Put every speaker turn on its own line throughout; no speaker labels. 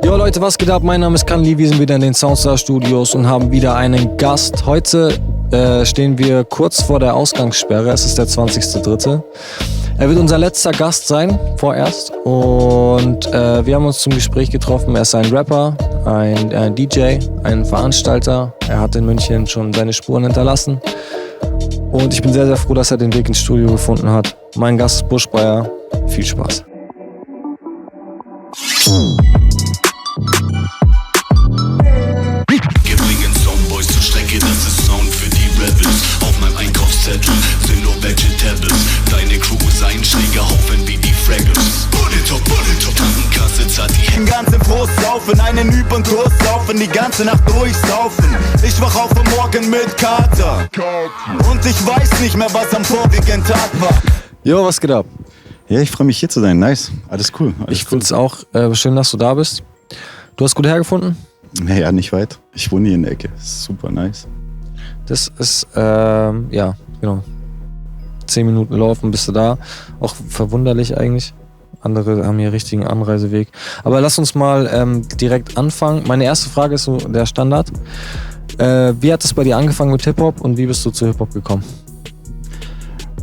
Jo Leute, was geht ab? Mein Name ist Kanli, wir sind wieder in den Soundstar Studios und haben wieder einen Gast. Heute stehen wir kurz vor der Ausgangssperre, es ist der 20.03. Er wird unser letzter Gast sein, vorerst. Und wir haben uns zum Gespräch getroffen. Er ist ein Rapper, ein DJ, ein Veranstalter. Er hat in München schon seine Spuren hinterlassen. Und ich bin sehr, sehr froh, dass er den Weg ins Studio gefunden hat. Mein Gast ist Buschbreyer. Viel Spaß.
Wir bringen Soundboys zur Strecke, das ist Sound für die Rebels. Auf meinem Einkaufszettel sind nur Vegetables. Deine Crew ist ein Schlägerhaufen wie die Fraggles. Bulletop, Tankenkasse zahlt die
Den ganzen Frust saufen, einen Üb- und Kurs saufen, die ganze Nacht durchsaufen. Ich wach auf am Morgen mit Kater. Und ich weiß nicht mehr, was am vorigen Tag war.
Jo, was geht ab?
Ja, ich freue mich hier zu sein. Nice. Alles cool.
Ich finde es auch schön, dass du da bist. Du hast gut hergefunden?
Naja, nicht weit. Ich wohne hier in der Ecke. Super nice.
Das ist, ja, genau. 10 Minuten laufen, bist du da. Auch verwunderlich eigentlich. Andere haben hier richtigen Anreiseweg. Aber lass uns mal direkt anfangen. Meine erste Frage ist so der Standard. Wie hat es bei dir angefangen mit Hip-Hop und wie bist du zu Hip-Hop gekommen?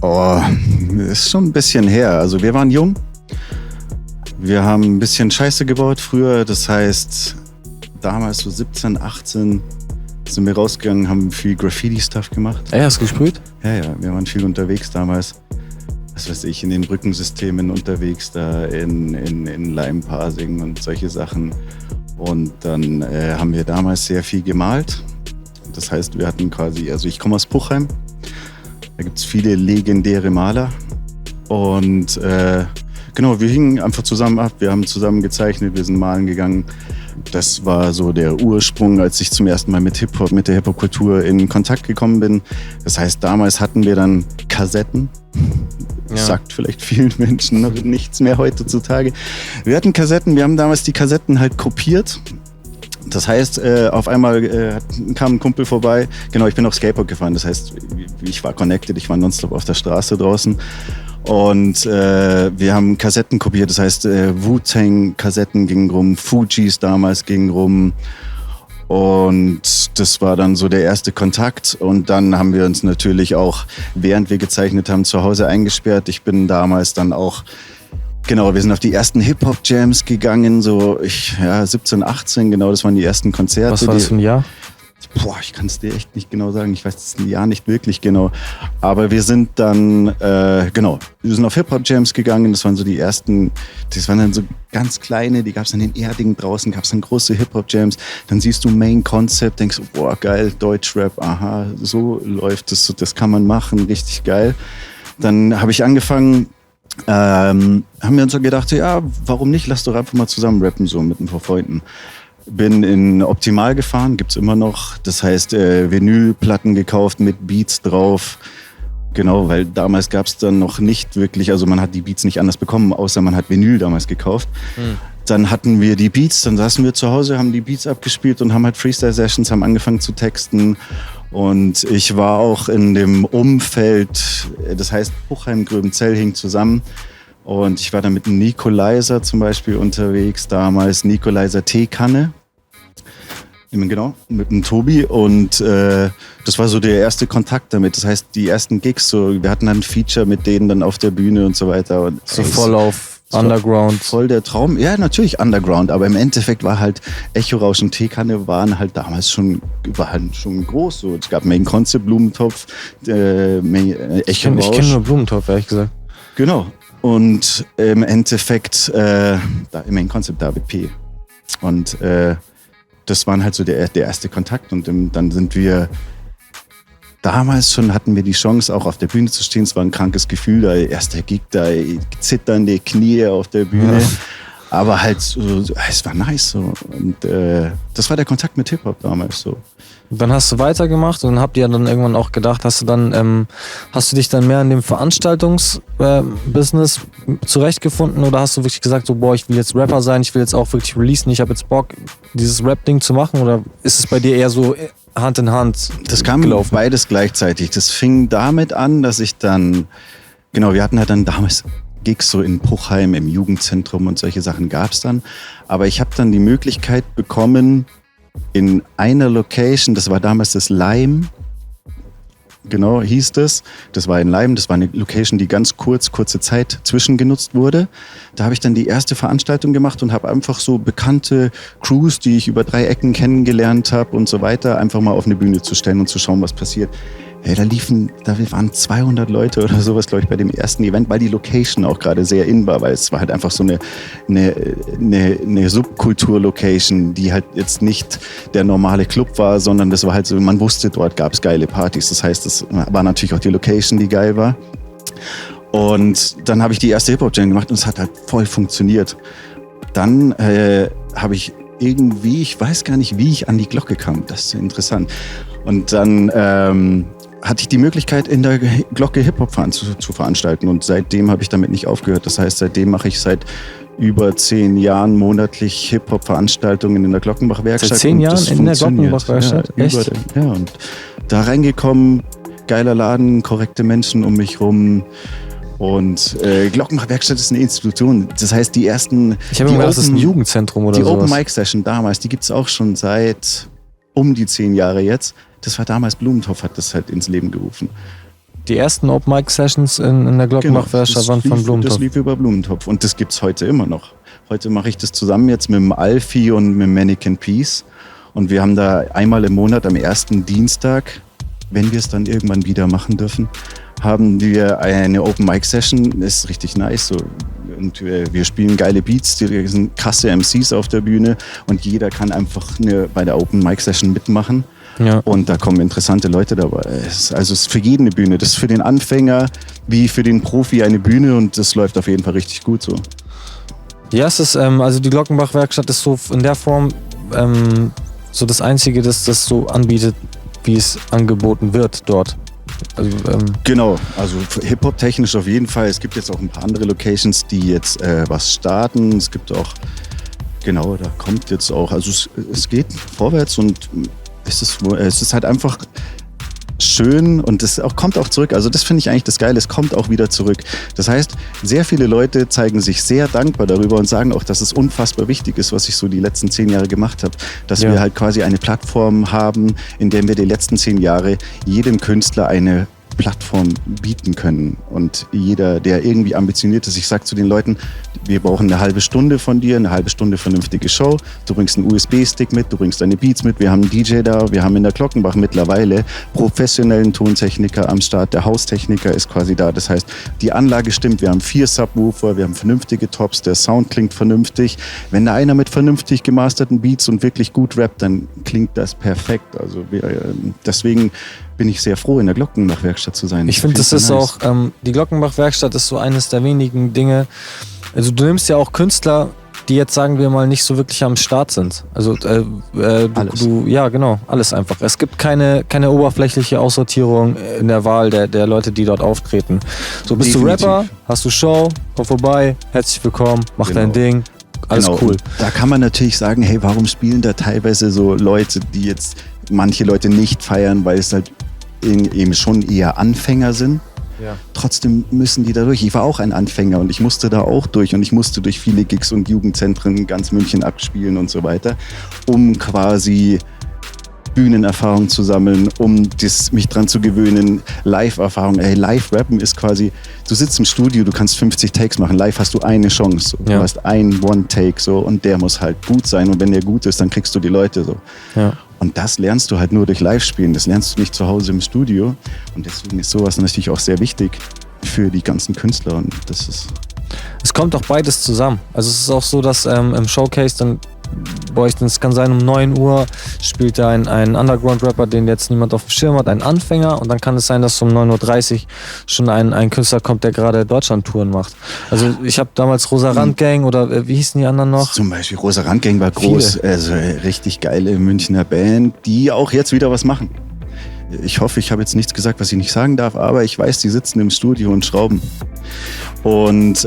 Oh, ist schon ein bisschen her. Also wir waren jung. Wir haben ein bisschen Scheiße gebaut früher. Das heißt, damals so 17, 18 sind wir rausgegangen, haben viel Graffiti-Stuff gemacht.
Ey, hast du gesprüht?
Ja, wir waren viel unterwegs damals. Was weiß ich, in den Brückensystemen unterwegs, da in Leimparsing und solche Sachen. Und dann haben wir damals sehr viel gemalt. Das heißt, wir hatten quasi, also ich komme aus Puchheim. Da gibt es viele legendäre Maler. Und genau, wir hingen einfach zusammen ab. Wir haben zusammen gezeichnet, wir sind malen gegangen. Das war so der Ursprung, als ich zum ersten Mal mit Hip-Hop, mit der Hip-Hop-Kultur in Kontakt gekommen bin. Das heißt, damals hatten wir dann Kassetten. Ja. Sagt vielleicht vielen Menschen noch nichts mehr heutzutage. Wir hatten Kassetten, wir haben damals die Kassetten halt kopiert. Das heißt, auf einmal kam ein Kumpel vorbei. Genau, ich bin auch Skateboard gefahren. Das heißt, ich war connected, ich war nonstop auf der Straße draußen. Und wir haben Kassetten kopiert. Das heißt, Wu-Tang-Kassetten gingen rum, Fujis damals gingen rum. Und das war dann so der erste Kontakt. Und dann haben wir uns natürlich auch, während wir gezeichnet haben, zu Hause eingesperrt. Ich bin damals dann auch... Genau, wir sind auf die ersten Hip-Hop-Jams gegangen, 17, 18, genau, das waren die ersten Konzerte.
Was war das für ein Jahr?
Boah, ich kann es dir echt nicht genau sagen, ich weiß das Jahr nicht wirklich genau. Aber wir sind dann, wir sind auf Hip-Hop-Jams gegangen, das waren so die ersten, das waren dann so ganz kleine, die gab es dann in Erding draußen, gab es dann große Hip-Hop-Jams. Dann siehst du Main Concept, denkst, boah, geil, Deutschrap, aha, so läuft das kann man machen, richtig geil. Dann habe ich angefangen, haben wir uns so gedacht, ja, warum nicht, lass doch einfach mal zusammen rappen, so mit ein paar Freunden. Bin in Optimal gefahren, gibt's immer noch, das heißt Vinylplatten gekauft mit Beats drauf, genau, weil damals gab's dann noch nicht wirklich, also man hat die Beats nicht anders bekommen, außer man hat Vinyl damals gekauft. Dann hatten wir die Beats, dann saßen wir zu Hause, haben die Beats abgespielt und haben halt Freestyle-Sessions, haben angefangen zu texten. Und ich war auch in dem Umfeld, das heißt Puchheim, Gröbenzell hing zusammen. Und ich war da mit Nikolaiser zum Beispiel unterwegs, damals Nikolaiser Teekanne. Genau, mit dem Tobi. Und das war so der erste Kontakt damit. Das heißt, die ersten Gigs, so, wir hatten dann ein Feature mit denen dann auf der Bühne und so weiter. Und
so voll auf Underground.
Voll der Traum. Ja, natürlich Underground, aber im Endeffekt war halt Echorausch und Teekanne waren halt damals schon groß. So. Es gab Main Concept, Blumentopf, Echorausch.
Ich kenn nur Blumentopf, ehrlich gesagt.
Genau. Und im Endeffekt im Main Concept David P. Und das waren halt so der erste Kontakt. Und dann sind wir damals schon, hatten wir die Chance, auch auf der Bühne zu stehen. Es war ein krankes Gefühl, da erster Gig, da zitternde Knie auf der Bühne. Ja. Aber halt, so, es war nice. So. Und das war der Kontakt mit Hip-Hop damals. So.
Und dann hast du weitergemacht und dann habt ihr dann irgendwann auch gedacht, hast du dich dann mehr in dem Veranstaltungsbusiness zurechtgefunden oder hast du wirklich gesagt, so, boah, ich will jetzt Rapper sein, ich will jetzt auch wirklich releasen, ich habe jetzt Bock, dieses Rap-Ding zu machen? Oder ist es bei dir eher so Hand in Hand
das kam gelaufen? Beides gleichzeitig. Das fing damit an, dass ich dann, genau, wir hatten halt dann damals Gigs so in Puchheim im Jugendzentrum und solche Sachen gab es dann. Aber ich habe dann die Möglichkeit bekommen, in einer Location, das war damals das Lime, genau hieß das. Das war in Leim, das war eine Location, die ganz kurze Zeit zwischengenutzt wurde. Da habe ich dann die erste Veranstaltung gemacht und habe einfach so bekannte Crews, die ich über 3 Ecken kennengelernt habe und so weiter, einfach mal auf eine Bühne zu stellen und zu schauen, was passiert. Hey, da waren 200 Leute oder sowas, glaube ich, bei dem ersten Event, weil die Location auch gerade sehr in war, weil es war halt einfach so eine Subkultur-Location, die halt jetzt nicht der normale Club war, sondern das war halt so, man wusste, dort gab es geile Partys. Das heißt, das war natürlich auch die Location, die geil war. Und dann habe ich die erste Hip-Hop-Jam gemacht und es hat halt voll funktioniert. Dann habe ich irgendwie, ich weiß gar nicht, wie ich an die Glocke kam. Das ist interessant. Und dann hatte ich die Möglichkeit, in der Glocke Hip-Hop zu veranstalten. Und seitdem habe ich damit nicht aufgehört. Das heißt, seitdem mache ich seit über 10 Jahren monatlich Hip-Hop-Veranstaltungen in der Glockenbach-Werkstatt.
Seit 10 Jahren in der Glockenbach-Werkstatt?
Ja,
echt?
Ja, und da reingekommen, geiler Laden, korrekte Menschen um mich rum. Und Glockenbach-Werkstatt ist eine Institution. Das heißt, die ersten...
Ich habe immer gedacht, das ist ein Jugendzentrum oder
die
sowas.
Die Open-Mic-Session damals, die gibt es auch schon seit um die 10 Jahre jetzt. Das war damals Blumentopf, hat das halt ins Leben gerufen.
Die ersten Open-Mic-Sessions in der Glockenbach-Werkstatt waren von Blumentopf.
Das lief über Blumentopf und das gibt's heute immer noch. Heute mache ich das zusammen jetzt mit dem Alfie und mit dem Mannequin Peace. Und wir haben da einmal im Monat am ersten Dienstag, wenn wir es dann irgendwann wieder machen dürfen, haben wir eine Open-Mic-Session. Das ist richtig nice. So. Und wir spielen geile Beats, die sind krasse MCs auf der Bühne und jeder kann einfach bei der Open-Mic-Session mitmachen. Ja. Und da kommen interessante Leute dabei. Es ist für jeden eine Bühne. Das ist für den Anfänger wie für den Profi eine Bühne und das läuft auf jeden Fall richtig gut so.
Ja, es ist, also die Glockenbach-Werkstatt ist so in der Form so das Einzige, das so anbietet, wie es angeboten wird dort. Also,
genau, also Hip-Hop-technisch auf jeden Fall. Es gibt jetzt auch ein paar andere Locations, die jetzt was starten. Es gibt auch, genau, da kommt jetzt auch, also es geht vorwärts und es ist halt einfach schön und es kommt auch zurück. Also das finde ich eigentlich das Geile, es kommt auch wieder zurück. Das heißt, sehr viele Leute zeigen sich sehr dankbar darüber und sagen auch, dass es unfassbar wichtig ist, was ich so die letzten 10 Jahre gemacht habe. Dass wir halt quasi eine Plattform haben, in der wir die letzten 10 Jahre jedem Künstler eine Plattform bieten können. Und jeder, der irgendwie ambitioniert ist, ich sage zu den Leuten, wir brauchen eine halbe Stunde von dir, eine halbe Stunde vernünftige Show. Du bringst einen USB-Stick mit, du bringst deine Beats mit. Wir haben einen DJ da, wir haben in der Glockenbach mittlerweile professionellen Tontechniker am Start. Der Haustechniker ist quasi da. Das heißt, die Anlage stimmt. Wir haben 4 Subwoofer, wir haben vernünftige Tops, der Sound klingt vernünftig. Wenn da einer mit vernünftig gemasterten Beats und wirklich gut rappt, dann klingt das perfekt. Also deswegen bin ich sehr froh, in der Glockenbach-Werkstatt zu sein.
Ich finde, das ist nice. Auch, die Glockenbach-Werkstatt ist so eines der wenigen Dinge, also du nimmst ja auch Künstler, die jetzt, sagen wir mal, nicht so wirklich am Start sind. Also ja, genau, alles einfach. Es gibt keine oberflächliche Aussortierung in der Wahl der Leute, die dort auftreten. So, bist Definitiv. Du Rapper, hast du Show, komm vorbei, herzlich willkommen, mach dein Ding. Alles cool. Und
da kann man natürlich sagen, hey, warum spielen da teilweise so Leute, die jetzt manche Leute nicht feiern, weil es halt eben schon eher Anfänger sind. Ja. Trotzdem müssen die da durch. Ich war auch ein Anfänger und ich musste da auch durch und ich musste durch viele Gigs und Jugendzentren in ganz München abspielen und so weiter, um quasi Bühnenerfahrung zu sammeln, um mich dran zu gewöhnen, Live-Erfahrung. Hey, Live-Rappen ist quasi, du sitzt im Studio, du kannst 50 Takes machen, live hast du eine Chance. So. Du hast einen One-Take so, und der muss halt gut sein und wenn der gut ist, dann kriegst du die Leute so. Ja. Und das lernst du halt nur durch Live-Spielen, das lernst du nicht zu Hause im Studio und deswegen ist sowas natürlich auch sehr wichtig für die ganzen Künstler und das ist...
Es kommt auch beides zusammen. Also es ist auch so, dass im Showcase dann es kann sein, um 9 Uhr spielt da ein Underground-Rapper, den jetzt niemand auf dem Schirm hat, ein Anfänger und dann kann es sein, dass um 9.30 Uhr schon ein Künstler kommt, der gerade Deutschland-Touren macht. Also ich habe damals Rosa Randgang oder wie hießen die anderen noch?
Zum Beispiel Rosa Randgang war groß, also richtig geile Münchner Band, die auch jetzt wieder was machen. Ich hoffe, ich habe jetzt nichts gesagt, was ich nicht sagen darf, aber ich weiß, die sitzen im Studio und schrauben. Und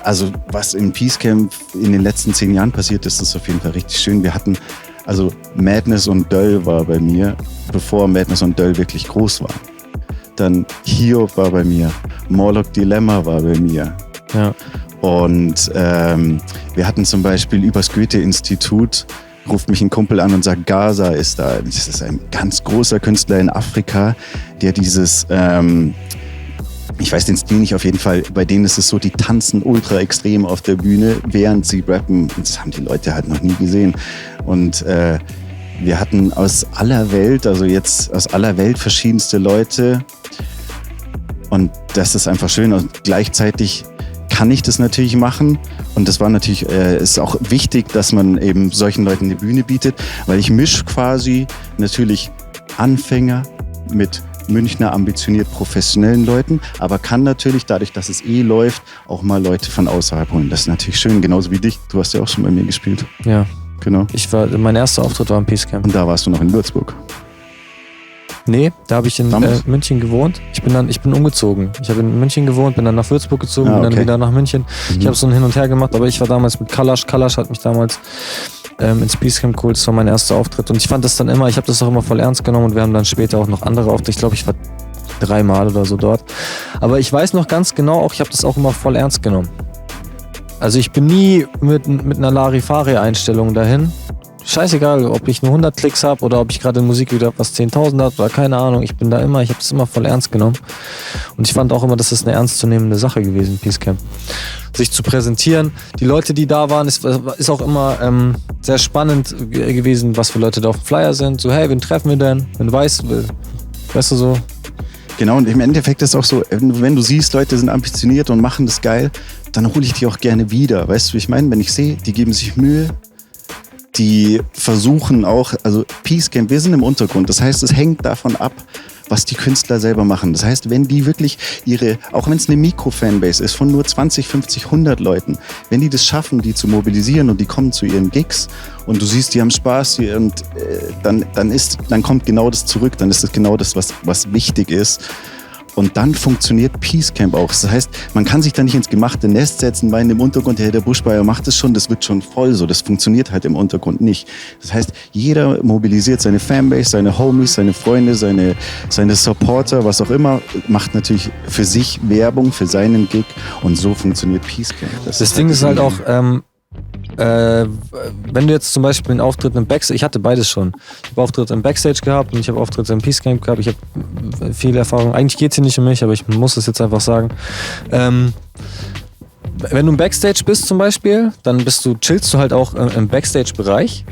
also was im Peace Camp in den letzten 10 Jahren passiert ist, ist auf jeden Fall richtig schön. Wir hatten, also Madness und Döll war bei mir, bevor Madness und Döll wirklich groß war. Dann Hiob war bei mir, Morlock Dilemma war bei mir.
Ja.
Und wir hatten zum Beispiel übers Goethe-Institut, ruft mich ein Kumpel an und sagt, Gaza ist da. Das ist ein ganz großer Künstler in Afrika, der dieses, ich weiß den Stil nicht, auf jeden Fall, bei denen ist es so, die tanzen ultra extrem auf der Bühne, während sie rappen. Das haben die Leute halt noch nie gesehen. Und wir hatten aus aller Welt, also jetzt aus aller Welt verschiedenste Leute. Und das ist einfach schön. Und gleichzeitig kann ich das natürlich machen. Und das war natürlich, ist auch wichtig, dass man eben solchen Leuten eine Bühne bietet, weil ich mische quasi natürlich Anfänger mit Münchner ambitioniert professionellen Leuten, aber kann natürlich dadurch, dass es läuft, auch mal Leute von außerhalb holen. Das ist natürlich schön, genauso wie dich. Du hast ja auch schon bei mir gespielt.
Ja.
Genau.
Mein erster Auftritt war im Peace Camp.
Und da warst du noch in Würzburg.
Nee, da habe ich in München gewohnt. Ich bin umgezogen. Ich habe in München gewohnt, bin dann nach Würzburg gezogen, bin dann wieder nach München. Ich habe so ein Hin und Her gemacht, aber ich war damals mit Kalash. Kalash hat mich damals ins Peace Camp geholt. Das war mein erster Auftritt. Und ich fand das dann immer, ich habe das auch immer voll ernst genommen und wir haben dann später auch noch andere Auftritte. Ich glaube, ich war 3 Mal oder so dort. Aber ich weiß noch ganz genau auch, ich habe das auch immer voll ernst genommen. Also ich bin nie mit einer Larifari-Einstellung dahin. Scheißegal, ob ich nur 100 Klicks habe oder ob ich gerade in Musik wieder was 10.000 hat oder keine Ahnung. Ich habe das immer voll ernst genommen. Und ich fand auch immer, das ist eine ernstzunehmende Sache gewesen, Peace Camp. Sich zu präsentieren. Die Leute, die da waren, ist auch immer sehr spannend gewesen, was für Leute da auf dem Flyer sind. So, hey, wen treffen wir denn? Wenn du weißt du so.
Genau, und im Endeffekt ist es auch so, wenn du siehst, Leute sind ambitioniert und machen das geil, dann hole ich die auch gerne wieder. Weißt du, wie ich meine? Wenn ich sehe, die geben sich Mühe, die versuchen auch, also Peace Camp, wir sind im Untergrund. Das heißt, es hängt davon ab, was die Künstler selber machen. Das heißt, wenn die wirklich auch wenn es eine Mikro-Fanbase ist von nur 20, 50, 100 Leuten, wenn die das schaffen, die zu mobilisieren und die kommen zu ihren Gigs und du siehst, die haben Spaß und dann kommt genau das zurück, dann ist das genau das, was wichtig ist. Und dann funktioniert Peace Camp auch. Das heißt, man kann sich da nicht ins gemachte Nest setzen, meinen im Untergrund, der Buschbayer macht es schon, das wird schon voll so. Das funktioniert halt im Untergrund nicht. Das heißt, jeder mobilisiert seine Fanbase, seine Homies, seine Freunde, seine Supporter, was auch immer, macht natürlich für sich Werbung, für seinen Gig und so funktioniert Peace Camp.
Das Ding ist halt auch, wenn du jetzt zum Beispiel einen Auftritt im Backstage, ich hatte beides schon. Ich habe Auftritte im Backstage gehabt und ich habe Auftritte im Peace Camp gehabt. Ich habe viel Erfahrung. Eigentlich geht es hier nicht um mich, aber ich muss es jetzt einfach sagen. Wenn du im Backstage bist zum Beispiel, dann chillst du halt auch im Backstage-Bereich.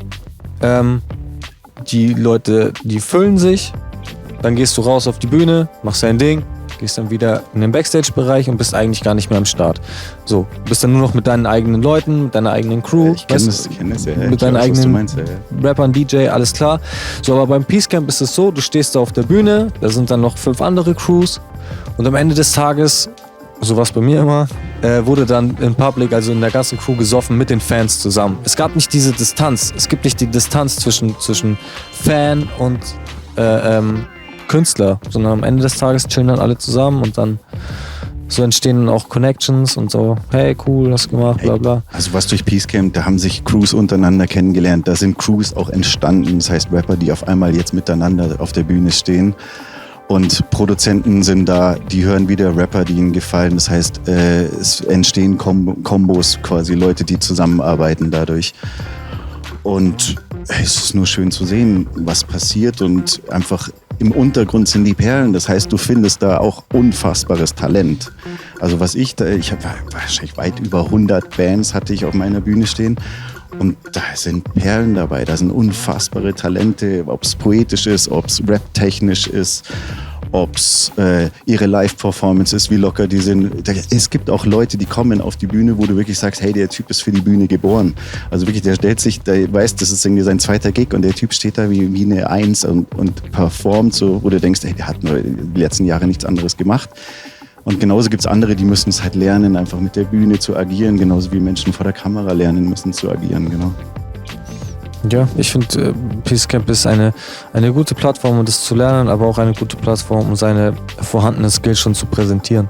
Die Leute, die füllen sich. Dann gehst du raus auf die Bühne, machst dein Ding, gehst dann wieder in den Backstage-Bereich und bist eigentlich gar nicht mehr am Start. So, du bist dann nur noch mit deinen eigenen Leuten, mit deiner eigenen Crew.
Ich kenn das, ja.
Mit deinen eigenen Rappern, DJ, alles klar. So, aber beim Peace Camp ist es so, du stehst da auf der Bühne, da sind dann noch 5 andere Crews und am Ende des Tages, so war es bei mir immer, wurde dann in Public, also in der ganzen Crew gesoffen mit den Fans zusammen. Es gab nicht diese Distanz. Es gibt nicht die Distanz zwischen Fan und Künstler, sondern am Ende des Tages chillen dann alle zusammen und dann so entstehen dann auch Connections und so, hey, cool, hast gemacht, bla bla.
Also was durch Peace Camp, da haben sich Crews untereinander kennengelernt, da sind Crews auch entstanden, das heißt Rapper, die auf einmal jetzt miteinander auf der Bühne stehen und Produzenten sind da, die hören wieder Rapper, die ihnen gefallen, das heißt, es entstehen Kombos quasi, Leute, die zusammenarbeiten dadurch und es ist nur schön zu sehen, was passiert und einfach im Untergrund sind die Perlen. Das heißt, du findest da auch unfassbares Talent. Also ich habe wahrscheinlich weit über 100 Bands hatte ich auf meiner Bühne stehen und da sind Perlen dabei. Da sind unfassbare Talente, ob es poetisch ist, ob es rap-technisch ist, ob es ihre Live-Performance ist, wie locker die sind. Es gibt auch Leute, die kommen auf die Bühne, wo du wirklich sagst, hey, der Typ ist für die Bühne geboren. Also wirklich, der stellt sich, der weiß, das ist irgendwie sein zweiter Gig und der Typ steht da wie eine Eins und performt so, wo du denkst, hey, der hat nur die letzten Jahre nichts anderes gemacht. Und genauso gibt es andere, die müssen es halt lernen, einfach mit der Bühne zu agieren, genauso wie Menschen vor der Kamera lernen müssen zu agieren, genau.
Ja, ich finde, Peace Camp ist eine gute Plattform, um das zu lernen, aber auch eine gute Plattform, um seine vorhandenen Skills schon zu präsentieren.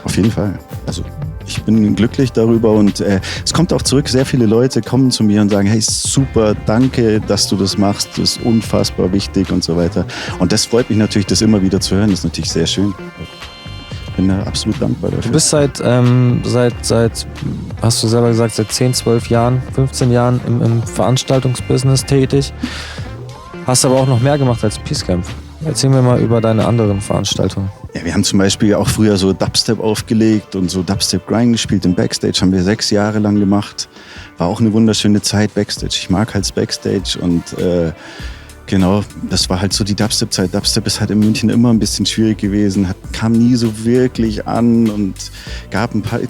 Auf jeden Fall. Also ich bin glücklich darüber und es kommt auch zurück, sehr viele Leute kommen zu mir und sagen, hey, super, danke, dass du das machst, das ist unfassbar wichtig und so weiter. Und das freut mich natürlich, das immer wieder zu hören, das ist natürlich sehr schön. bin da absolut dankbar dafür.
Du bist seit, hast du selber gesagt, seit 10, 12 Jahren, 15 Jahren im Veranstaltungsbusiness tätig. Hast aber auch noch mehr gemacht als Peace Camp. Erzähl mir mal über deine anderen Veranstaltungen.
Ja, wir haben zum Beispiel auch früher so Dubstep aufgelegt und so Dubstep Grind gespielt im Backstage, haben wir 6 Jahre lang gemacht. War auch eine wunderschöne Zeit Backstage. Ich mag halt Backstage und genau, das war halt so die Dubstep-Zeit. Dubstep ist halt in München immer ein bisschen schwierig gewesen, kam nie so wirklich an und gab ein paar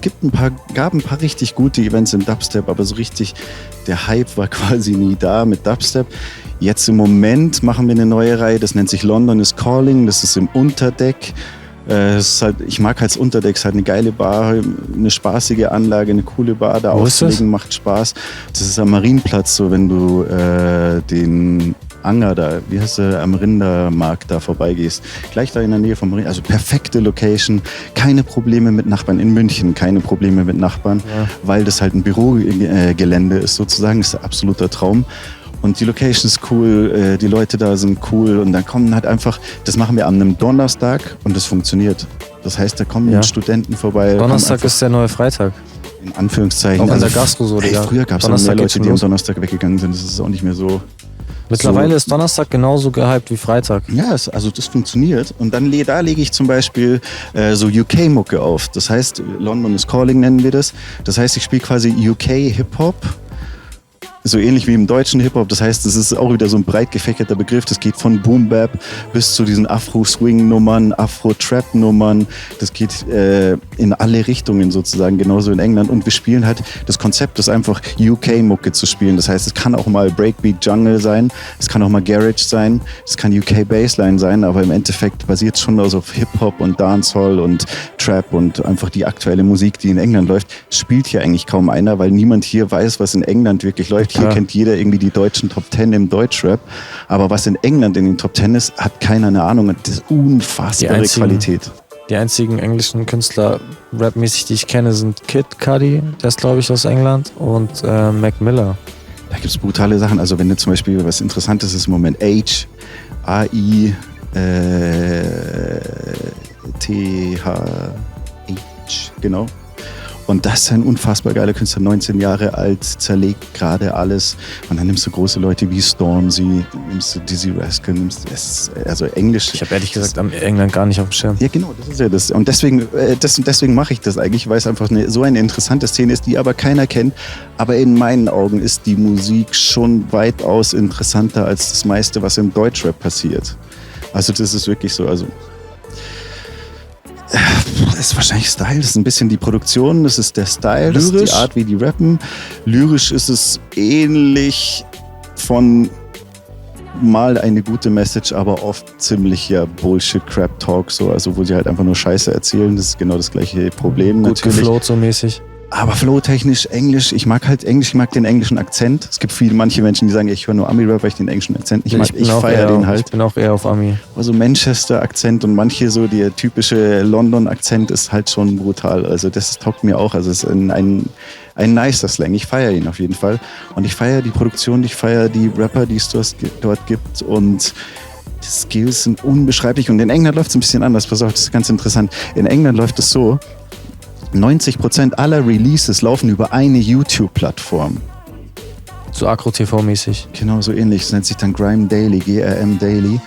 richtig gute Events im Dubstep, aber so richtig der Hype war quasi nie da mit Dubstep. Jetzt im Moment machen wir eine neue Reihe, das nennt sich London is Calling, das ist im Unterdeck. Ist halt, ich mag halt das Unterdeck, ist halt eine geile Bar, eine spaßige Anlage, eine coole Bar, da aufzulegen macht Spaß. Das ist am Marienplatz, so wenn du den Anger da, wie heißt der, am Rindermarkt da vorbeigehst. Gleich da in der Nähe vom Marien, also perfekte Location, keine Probleme mit Nachbarn in München, keine Probleme mit Nachbarn, weil das halt ein Bürogelände ist sozusagen, das ist ein absoluter Traum. Und die Location ist cool, die Leute da sind cool und dann kommen halt einfach, das machen wir an einem Donnerstag und das funktioniert. Das heißt, da kommen Studenten vorbei.
Donnerstag ist der neue Freitag.
In Anführungszeichen.
Auch in der Gastro so, Digga.
Früher gab es mehr Leute, die am Donnerstag weggegangen sind. Das ist auch nicht mehr so.
Mittlerweile ist Donnerstag genauso gehypt wie Freitag.
Ja, also das funktioniert. Und dann da lege ich zum Beispiel so UK-Mucke auf. Das heißt, London is Calling nennen wir das. Das heißt, ich spiele quasi UK-Hip-Hop. So ähnlich wie im deutschen Hip-Hop. Das heißt, das ist auch wieder so ein breit gefächerter Begriff. Das geht von Boom-Bap bis zu diesen Afro-Swing-Nummern, Afro-Trap-Nummern. Das geht in alle Richtungen sozusagen, genauso in England. Und wir spielen halt, das Konzept ist einfach UK-Mucke zu spielen. Das heißt, es kann auch mal Breakbeat-Jungle sein, es kann auch mal Garage sein, es kann UK-Bassline sein, aber im Endeffekt basiert es schon also auf Hip-Hop und Dancehall und Trap und einfach die aktuelle Musik, die in England läuft. Spielt hier eigentlich kaum einer, weil niemand hier weiß, was in England wirklich läuft. Hier kennt jeder irgendwie die deutschen Top 10 im Deutschrap. Aber was in England in den Top 10 ist, hat keiner eine Ahnung. Und das ist unfassbare Qualität.
Die einzigen englischen Künstler rapmäßig, die ich kenne, sind Kid Cudi, der ist glaube ich aus England, und Mac Miller.
Da gibt es brutale Sachen. Also wenn du zum Beispiel was Interessantes ist im Moment, AI, TH, genau. Und das ist ein unfassbar geiler Künstler, 19 Jahre alt, zerlegt gerade alles. Und dann nimmst du große Leute wie Stormzy, nimmst du Dizzy Rascal, also Englisch.
Ich habe ehrlich gesagt am England gar nicht auf dem Schirm.
Ja, genau, das ist ja das. Und deswegen mache ich das eigentlich, weil es einfach so eine interessante Szene ist, die aber keiner kennt. Aber in meinen Augen ist die Musik schon weitaus interessanter als das meiste, was im Deutschrap passiert. Also das ist wirklich so, also... Das ist wahrscheinlich Style, das ist ein bisschen die Produktion, das ist der Style, das ist die Art, wie die rappen. Lyrisch ist es ähnlich von mal eine gute Message, aber oft ziemlicher Bullshit-Crap-Talk, so, also wo sie halt einfach nur Scheiße erzählen, das ist genau das gleiche Problem.
Gut geflowt so mäßig.
Aber flowtechnisch, Englisch, ich mag halt Englisch, ich mag den englischen Akzent. Es gibt manche Menschen, die sagen, ich höre nur Ami-Rap, weil ich den englischen Akzent nicht mag. Ich feiere den halt.
Ich bin auch eher auf Ami.
Also Manchester-Akzent und manche so, der typische London-Akzent ist halt schon brutal. Also das taugt mir auch. Also es ist ein nicer Slang. Ich feiere ihn auf jeden Fall. Und ich feiere die Produktion, ich feiere die Rapper, die es dort gibt. Und die Skills sind unbeschreiblich. Und in England läuft es ein bisschen anders. Pass auf, das ist ganz interessant. In England läuft es so, 90% aller Releases laufen über eine YouTube-Plattform.
So Agro-TV-mäßig.
Genau, so ähnlich. Das nennt sich dann Grime Daily, GRM Daily.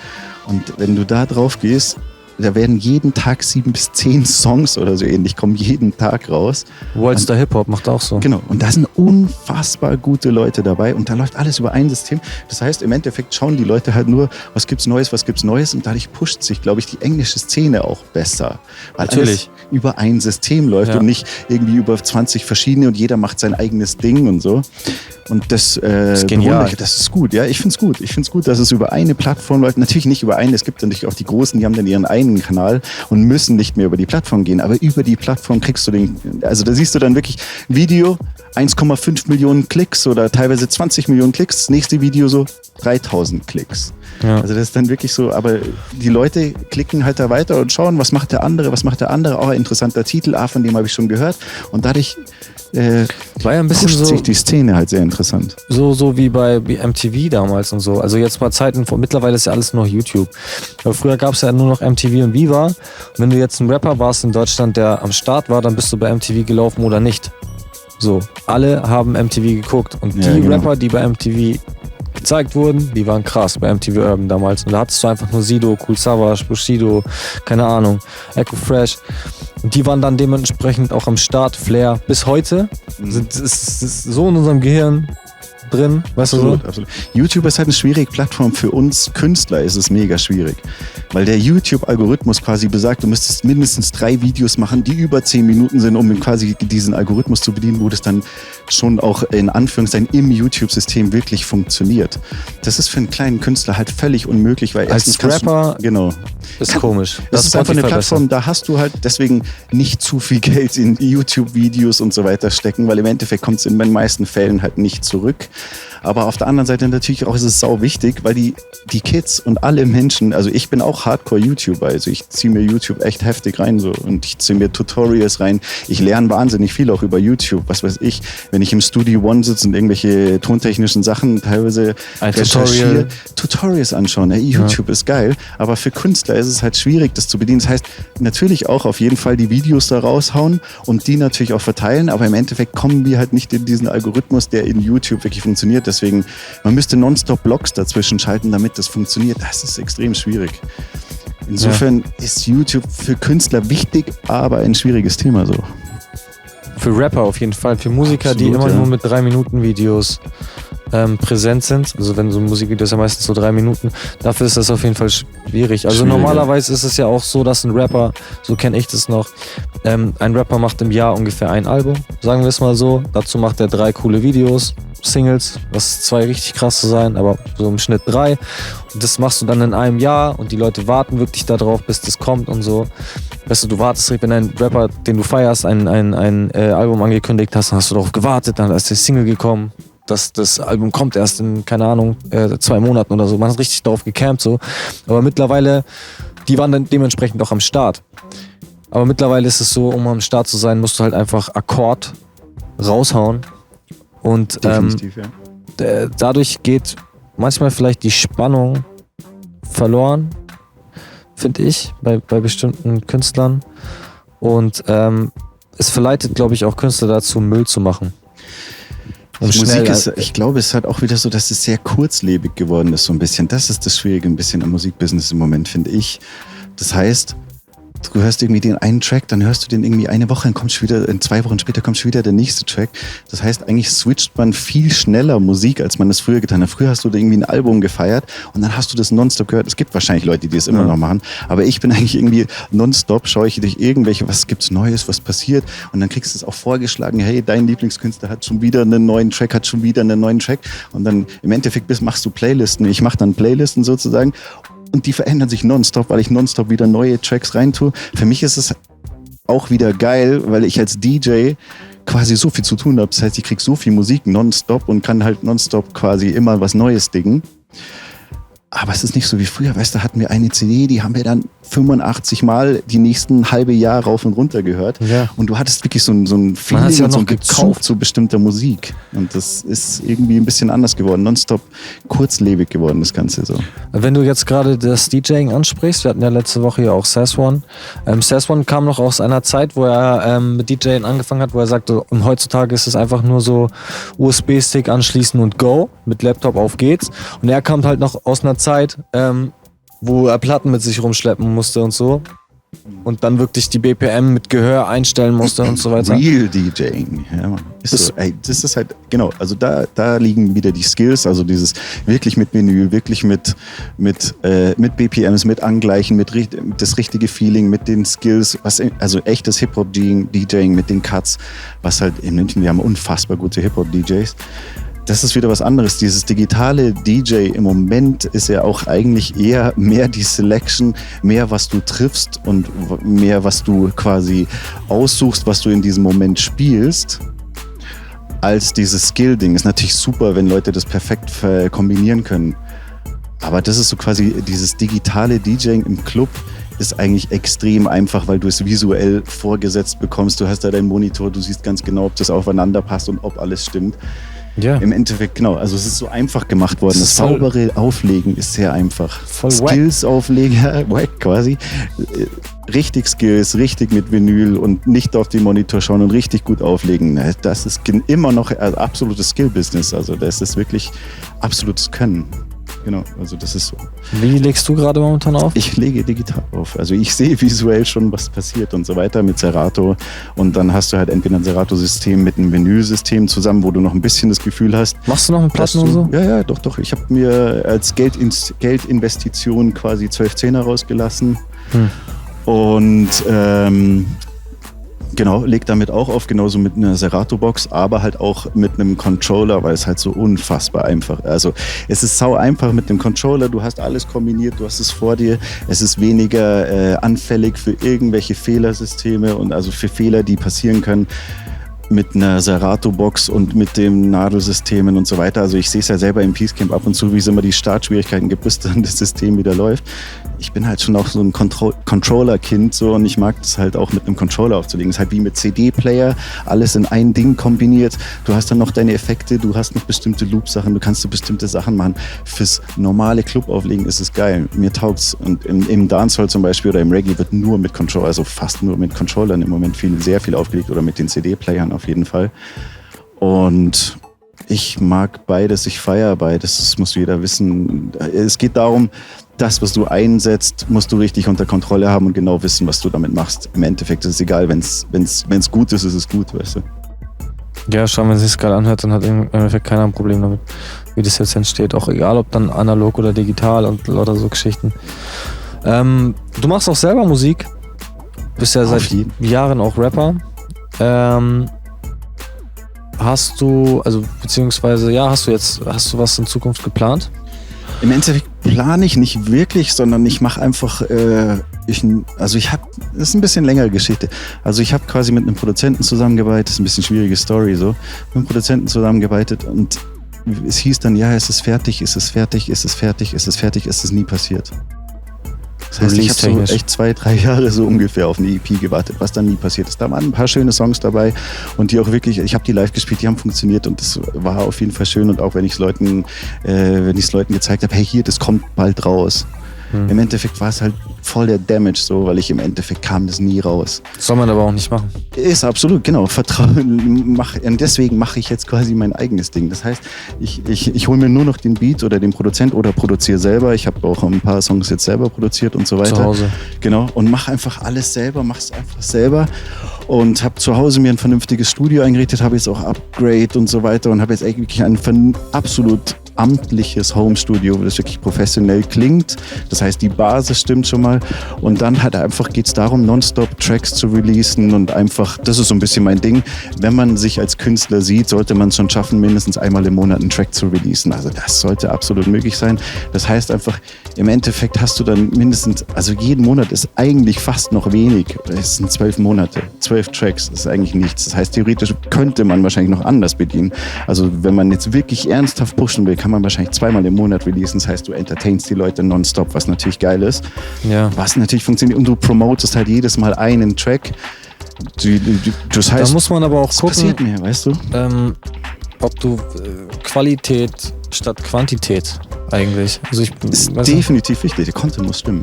Und wenn du da drauf gehst, da werden jeden Tag 7 bis 10 Songs oder so ähnlich, kommen jeden Tag raus.
Worldstar Hip-Hop macht auch so.
Genau, und da sind unfassbar gute Leute dabei und da läuft alles über ein System. Das heißt, im Endeffekt schauen die Leute halt nur, was gibt's Neues und dadurch pusht sich, glaube ich, die englische Szene auch besser. Weil
natürlich
alles über ein System läuft und nicht irgendwie über 20 verschiedene und jeder macht sein eigenes Ding und so. Und das ist genial. Das ist gut, ja, ich finde es gut. Ich finde es gut, dass es über eine Plattform läuft. Natürlich nicht über eine, es gibt natürlich auch die Großen, die haben dann ihren eigenen Kanal und müssen nicht mehr über die Plattform gehen. Aber über die Plattform kriegst du also da siehst du dann wirklich ein Video, 1,5 Millionen Klicks oder teilweise 20 Millionen Klicks. Das nächste Video so 3000 Klicks. Ja. Also das ist dann wirklich so, aber die Leute klicken halt da weiter und schauen, was macht der andere, auch ein interessanter Titel, von dem habe ich schon gehört. Und dadurch
war ja ein bisschen
pusht
so,
sich die Szene halt sehr interessant.
so wie bei MTV damals und so. Also jetzt mal Zeiten vor, mittlerweile ist ja alles nur noch YouTube. Aber früher gab es ja nur noch MTV und Viva. Und wenn du jetzt ein Rapper warst in Deutschland, der am Start war, dann bist du bei MTV gelaufen oder nicht. So, alle haben MTV geguckt und die Rapper, die bei MTV gezeigt wurden, die waren krass bei MTV Urban damals. Und da hattest du einfach nur Sido, Kool Savas, Bushido, keine Ahnung, Echo Fresh. Und die waren dann dementsprechend auch am Start. Flair bis heute ist so in unserem Gehirn drin, weißt du so?
Absolut. YouTube ist halt eine schwierige Plattform. Für uns Künstler ist es mega schwierig. Weil der YouTube-Algorithmus quasi besagt, du müsstest mindestens 3 Videos machen, die über 10 Minuten sind, um quasi diesen Algorithmus zu bedienen, wo das dann schon auch in Anführungszeichen im YouTube-System wirklich funktioniert. Das ist für einen kleinen Künstler halt völlig unmöglich, weil
als Rapper
genau.
ist komisch.
Das ist einfach eine Plattform, da hast du halt deswegen nicht zu viel Geld in YouTube-Videos und so weiter stecken, weil im Endeffekt kommt es in den meisten Fällen halt nicht zurück. Aber auf der anderen Seite natürlich auch ist es sau wichtig, weil die Kids und alle Menschen, also ich bin auch Hardcore-YouTuber, also ich ziehe mir YouTube echt heftig rein so und ich ziehe mir Tutorials rein. Ich lerne wahnsinnig viel auch über YouTube, was weiß ich, wenn ich im Studio One sitze und irgendwelche tontechnischen Sachen teilweise Tutorials anschauen. Ey, YouTube ist geil, aber für Künstler ist es halt schwierig, das zu bedienen. Das heißt, natürlich auch auf jeden Fall die Videos da raushauen und die natürlich auch verteilen, aber im Endeffekt kommen wir halt nicht in diesen Algorithmus, der in YouTube wirklich funktioniert. Deswegen, man müsste nonstop Blogs dazwischen schalten, damit das funktioniert. Das ist extrem schwierig. Insofern ist YouTube für Künstler wichtig, aber ein schwieriges Thema so.
Für Rapper auf jeden Fall. Für Musiker,
Absolut,
die immer nur mit 3-Minuten-Videos präsent sind. Also wenn so ein Musikvideo ist ja meistens so 3 Minuten. Dafür ist das auf jeden Fall schwierig. Also normalerweise ist es ja auch so, dass ein Rapper, so kenne ich das noch, ein Rapper macht im Jahr ungefähr ein Album, sagen wir es mal so. Dazu macht er 3 coole Videos, Singles, was 2 richtig krasse sein, aber so im Schnitt 3. Und das machst du dann in einem Jahr und die Leute warten wirklich darauf, bis das kommt und so. Weißt du, du wartest, wenn ein Rapper, den du feierst, ein Album angekündigt hast, dann hast du darauf gewartet, dann ist die Single gekommen. Das Album kommt erst in, keine Ahnung, 2 Monaten oder so. Man hat richtig darauf gecampt so. Aber mittlerweile, die waren dann dementsprechend auch am Start. Aber mittlerweile ist es so, um am Start zu sein, musst du halt einfach Akkord raushauen. Und dadurch geht manchmal vielleicht die Spannung verloren, finde ich, bei bestimmten Künstlern. Und es verleitet, glaube ich, auch Künstler dazu, Müll zu machen.
Musik ist, ich glaube, es ist halt auch wieder so, dass es sehr kurzlebig geworden ist, so ein bisschen. Das ist das Schwierige ein bisschen am Musikbusiness im Moment, finde ich. Das heißt, du hörst irgendwie den einen Track, dann hörst du den irgendwie eine Woche, dann kommst du wieder, in 2 Wochen später kommt schon wieder der nächste Track. Das heißt, eigentlich switcht man viel schneller Musik, als man das früher getan hat. Früher hast du da irgendwie ein Album gefeiert und dann hast du das nonstop gehört. Es gibt wahrscheinlich Leute, die es immer noch machen, aber ich bin eigentlich irgendwie nonstop, schaue ich durch irgendwelche, was gibt's Neues, was passiert und dann kriegst du es auch vorgeschlagen, hey, dein Lieblingskünstler hat schon wieder einen neuen Track, und dann im Endeffekt machst du Playlisten. Ich mache dann Playlisten sozusagen. Und die verändern sich nonstop, weil ich nonstop wieder neue Tracks reintue. Für mich ist es auch wieder geil, weil ich als DJ quasi so viel zu tun habe. Das heißt, ich kriege so viel Musik nonstop und kann halt nonstop quasi immer was Neues diggen. Aber es ist nicht so wie früher, weißt du, hatten wir eine CD, die haben wir dann 85 Mal die nächsten halbe Jahr rauf und runter gehört. Ja. Und du hattest wirklich so ein Feeling
ja
und so ein Gekauft zu bestimmter Musik. Und das ist irgendwie ein bisschen anders geworden, nonstop kurzlebig geworden, das Ganze so.
Wenn du jetzt gerade das DJing ansprichst, wir hatten ja letzte Woche ja auch Saswan. Saswan kam noch aus einer Zeit, wo er mit DJing angefangen hat, wo er sagte, und heutzutage ist es einfach nur so USB-Stick anschließen und go, mit Laptop auf geht's. Und er kam halt noch aus einer Zeit, wo er Platten mit sich rumschleppen musste und so. Und dann wirklich die BPM mit Gehör einstellen musste und so weiter.
Real DJing, ja Mann. Das ist halt, genau, also da liegen wieder die Skills, also dieses wirklich mit Vinyl, wirklich mit BPMs, mit Angleichen, mit das richtige Feeling, mit den Skills, also echtes Hip-Hop-DJing mit den Cuts, was halt in München, wir haben unfassbar gute Hip-Hop-DJs. Das ist wieder was anderes. Dieses digitale DJ im Moment ist ja auch eigentlich eher mehr die Selection, mehr was du triffst und mehr was du quasi aussuchst, was du in diesem Moment spielst, als dieses Skill-Ding. Ist natürlich super, wenn Leute das perfekt kombinieren können. Aber das ist so quasi dieses digitale DJing im Club, ist eigentlich extrem einfach, weil du es visuell vorgesetzt bekommst. Du hast da deinen Monitor, du siehst ganz genau, ob das aufeinander passt und ob alles stimmt.
Ja.
Im Endeffekt, genau, also es ist so einfach gemacht worden. Das saubere Auflegen ist sehr einfach.
Voll
Skills auflegen, wack quasi. Richtig Skills, richtig mit Vinyl und nicht auf den Monitor schauen und richtig gut auflegen. Das ist immer noch ein absolutes Skill-Business. Also das ist wirklich absolutes Können. Genau, also das ist so.
Wie legst du gerade momentan auf?
Ich lege digital auf. Also ich sehe visuell schon, was passiert und so weiter mit Serato. Und dann hast du halt entweder ein Serato-System mit einem Vinyl-System zusammen, wo du noch ein bisschen das Gefühl hast.
Machst du noch einen Platten und so?
Ja, doch. Ich habe mir als Geldinvestition quasi 12 Zehner rausgelassen. Und genau, leg damit auch auf, genauso mit einer Serato-Box, aber halt auch mit einem Controller, weil es halt so unfassbar einfach ist. Also es ist sau einfach mit dem Controller, du hast alles kombiniert, du hast es vor dir, es ist weniger anfällig für irgendwelche Fehlersysteme und also für Fehler, die passieren können mit einer Serato-Box und mit den Nadelsystemen und so weiter. Also ich sehe es ja selber im Peacecamp ab und zu, wie es immer die Startschwierigkeiten gibt, bis dann das System wieder läuft. Ich bin halt schon auch so ein Controller-Kind so und ich mag das halt auch mit einem Controller aufzulegen. Es ist halt wie mit CD-Player, alles in ein Ding kombiniert. Du hast dann noch deine Effekte, du hast noch bestimmte Loop-Sachen, du kannst so bestimmte Sachen machen. Fürs normale Club-Auflegen ist es geil. Mir taugt's. Und im Dancehall zum Beispiel oder im Reggae wird nur mit Controller, also fast nur mit Controllern im Moment sehr viel aufgelegt oder mit den CD-Playern auf jeden Fall. Und ich mag beides, ich feiere beides, das muss jeder wissen. Es geht darum, das, was du einsetzt, musst du richtig unter Kontrolle haben und genau wissen, was du damit machst. Im Endeffekt ist es egal, wenn's gut ist, ist es gut, weißt du.
Ja, schon, wenn es sich geil anhört, dann hat im Endeffekt keiner ein Problem damit, wie das jetzt entsteht. Auch egal, ob dann analog oder digital und lauter so Geschichten. Du machst auch selber Musik, bist ja seit Jahren auch Rapper. Hast du was in Zukunft geplant?
Im Endeffekt plane ich nicht wirklich, sondern ich mache einfach, das ist ein bisschen längere Geschichte. Also ich habe quasi mit einem Produzenten zusammengearbeitet, das ist ein bisschen schwierige Story so, mit einem Produzenten zusammengearbeitet und es hieß dann, ja, ist es fertig, ist es nie passiert. Das heißt, ich habe so echt 2-3 Jahre so ungefähr auf eine EP gewartet, was dann nie passiert ist. Da waren ein paar schöne Songs dabei und die auch wirklich, ich habe die live gespielt, die haben funktioniert und das war auf jeden Fall schön und auch wenn ich es Leuten gezeigt habe, hey hier, das kommt bald raus. Im Endeffekt war es halt voll der Damage so, weil kam das nie raus.
Soll man aber auch nicht machen.
Ist absolut, genau. Vertrauen, und deswegen mache ich jetzt quasi mein eigenes Ding. Das heißt, ich hole mir nur noch den Beat oder den Produzent oder produziere selber. Ich habe auch ein paar Songs jetzt selber produziert und so weiter.
Zu Hause.
Genau. Und mache einfach alles selber, mach's einfach selber. Und habe zu Hause mir ein vernünftiges Studio eingerichtet, habe jetzt auch Upgrade und so weiter und habe jetzt eigentlich ein absolut amtliches Home-Studio, wo das wirklich professionell klingt. Das heißt, die Basis stimmt schon mal. Und dann halt einfach geht es darum, nonstop Tracks zu releasen und einfach, das ist so ein bisschen mein Ding. Wenn man sich als Künstler sieht, sollte man es schon schaffen, mindestens einmal im Monat einen Track zu releasen. Also das sollte absolut möglich sein. Das heißt einfach, im Endeffekt hast du dann mindestens, also jeden Monat ist eigentlich fast noch wenig. Es sind 12 Monate, 12 Tracks, das ist eigentlich nichts. Das heißt, theoretisch könnte man wahrscheinlich noch anders bedienen. Also wenn man jetzt wirklich ernsthaft pushen will, kann man wahrscheinlich 2-mal im Monat releasen. Das heißt, du entertainst die Leute nonstop, was natürlich geil ist.
Ja.
Was natürlich funktioniert. Und du promotest halt jedes Mal einen Track. Das heißt,
da muss man aber auch gucken,
passiert mehr, weißt du?
Ob du Qualität statt Quantität eigentlich. Also
ist definitiv wichtig. Der Content muss stimmen.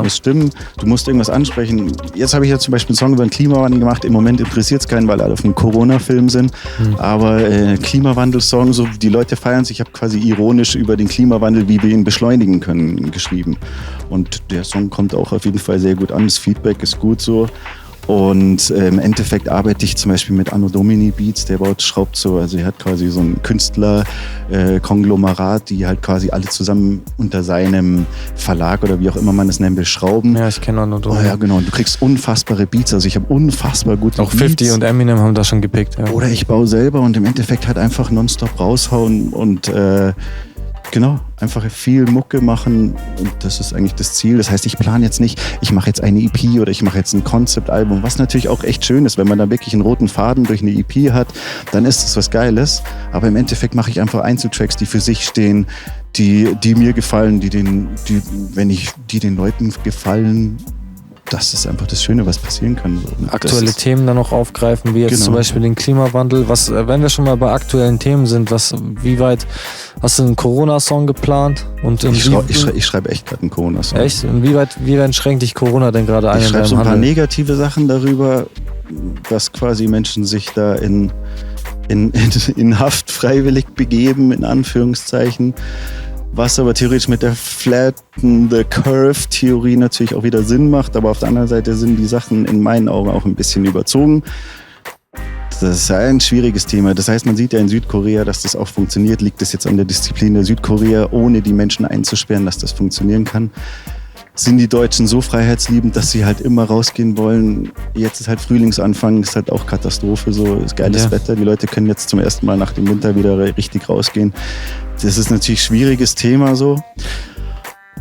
Muss stimmen. Du musst irgendwas ansprechen. Jetzt habe ich ja zum Beispiel einen Song über den Klimawandel gemacht. Im Moment interessiert es keinen, weil alle auf einem Corona-Film sind. Aber Klimawandel-Song, so die Leute feiern es. Ich habe quasi ironisch über den Klimawandel, wie wir ihn beschleunigen können, geschrieben. Und der Song kommt auch auf jeden Fall sehr gut an. Das Feedback ist gut so. Und im Endeffekt arbeite ich zum Beispiel mit Anno Domini Beats, der schraubt so, also er hat quasi so ein Künstler-Konglomerat, die halt quasi alle zusammen unter seinem Verlag oder wie auch immer man es nennen will, schrauben.
Ja, ich kenne Anno Domini.
Oh ja, genau. Und du kriegst unfassbare Beats, also ich habe unfassbar gute
Beats. Auch 50 und Eminem haben das schon gepickt. Ja.
Oder ich baue selber und im Endeffekt halt einfach nonstop raushauen und genau, einfach viel Mucke machen und das ist eigentlich das Ziel. Das heißt, ich plane jetzt nicht, ich mache jetzt eine EP oder ich mache jetzt ein Konzeptalbum, was natürlich auch echt schön ist, wenn man da wirklich einen roten Faden durch eine EP hat, dann ist das was Geiles. Aber im Endeffekt mache ich einfach Einzeltracks, die für sich stehen, die mir gefallen, wenn die den Leuten gefallen, das ist einfach das Schöne, was passieren kann. Und
aktuelle Themen dann noch aufgreifen, wie jetzt zum Beispiel den Klimawandel. Wenn wir schon mal bei aktuellen Themen sind, wie weit hast du einen Corona-Song geplant? Und
ich schreibe echt gerade einen Corona-Song.
Echt? Wie schränkt dich Corona denn gerade ein?
Ich schreibe so ein paar negative Sachen darüber, dass quasi Menschen sich da in Haft freiwillig begeben, in Anführungszeichen. Was aber theoretisch mit der Flatten the Curve-Theorie natürlich auch wieder Sinn macht. Aber auf der anderen Seite sind die Sachen in meinen Augen auch ein bisschen überzogen. Das ist ein schwieriges Thema. Das heißt, man sieht ja in Südkorea, dass das auch funktioniert. Liegt es jetzt an der Disziplin der Südkorea, ohne die Menschen einzusperren, dass das funktionieren kann? Sind die Deutschen so freiheitsliebend, dass sie halt immer rausgehen wollen? Jetzt ist halt Frühlingsanfang, ist halt auch Katastrophe, so ist geiles Wetter. Die Leute können jetzt zum ersten Mal nach dem Winter wieder richtig rausgehen. Das ist natürlich ein schwieriges Thema so.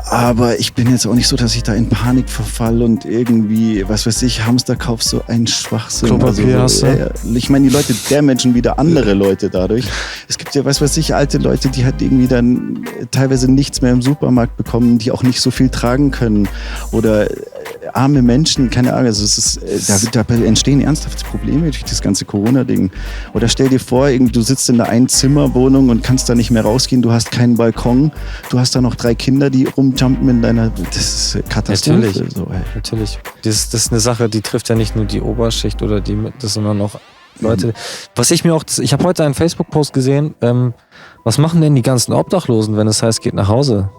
Aber ich bin jetzt auch nicht so, dass ich da in Panik verfalle und irgendwie, was weiß ich, Hamsterkauf, so ein Schwachsinn.
Klopapier
also, ich meine, die Leute damagen wieder andere Leute dadurch. Es gibt ja, was weiß ich, alte Leute, die halt irgendwie dann teilweise nichts mehr im Supermarkt bekommen, die auch nicht so viel tragen können. Oder arme Menschen, keine Ahnung, also es ist, da entstehen ernsthafte Probleme durch das ganze Corona-Ding. Oder stell dir vor, du sitzt in einer Einzimmerwohnung und kannst da nicht mehr rausgehen, du hast keinen Balkon, du hast da noch 3 Kinder, die rumjumpen in deiner, das ist Katastrophe.
Natürlich, so, natürlich. Das ist eine Sache, die trifft ja nicht nur die Oberschicht oder die Mitte, sondern auch Leute. Ich habe heute einen Facebook-Post gesehen, was machen denn die ganzen Obdachlosen, wenn es heißt, geht nach Hause?